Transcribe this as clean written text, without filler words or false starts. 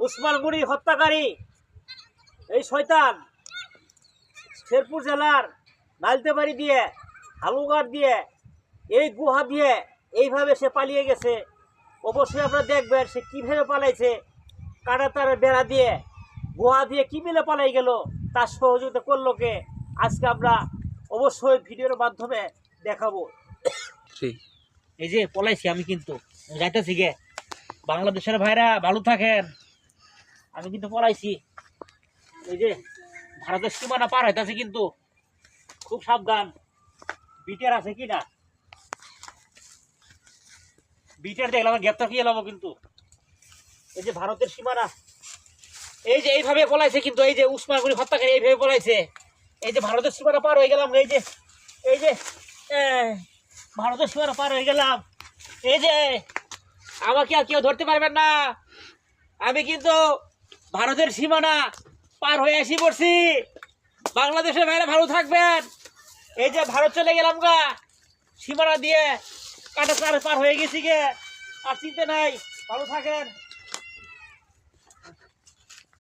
উসমান গনি হত্যাকারী এই শয়তান শেরপুর জেলার নালতেবাড়ি দিয়ে হালুঘাট দিয়ে এই গুহা দিয়ে এইভাবে সে পালিয়ে গেছে। অবশ্যই আপনারা দেখবেন সে কীভাবে পালাইছে, কাঁটাতার বেড়া দিয়ে গুহা দিয়ে কী মিলে পালাই গেল, তার সহযোগিতা করলো কে, আজকে আমরা অবশ্যই ভিডিওর মাধ্যমে দেখাবো। এই যে পলাইছি আমি, কিন্তু যাইতেছি গে। বাংলাদেশের ভাইরা ভালো থাকেন, আমি কিন্তু পলাইছি। এই যে ভারতের সীমানা পার হইতেছে, কিন্তু খুব সাবধান। বিটার আছে কি না, বিটার দেখলাম গ্রেপ্তার কি এলাম কিন্তু। এই যে ভারতের সীমানা, এই যে এইভাবে পলাইছে কিন্তু, এই যে উসমান গনি হত্যাকারী এইভাবে পলাইছে। এই যে ভারতের সীমানা পার হয়ে গেলাম, এই যে ভারতের সীমানা পার হয়ে গেলাম। এই যে আমাকে আর কেউ ধরতে পারবেন না, আমি কিন্তু ভারতের সীমানা পার হয়ে আসি পড়ছি। বাংলাদেশের বাইরে ভালো থাকবেন। এই যে ভারত চলে গেলাম গা, সীমানা দিয়ে কাঁটা পার হয়ে গেছি গে, আর চিন্তা নাই, ভালো থাকেন।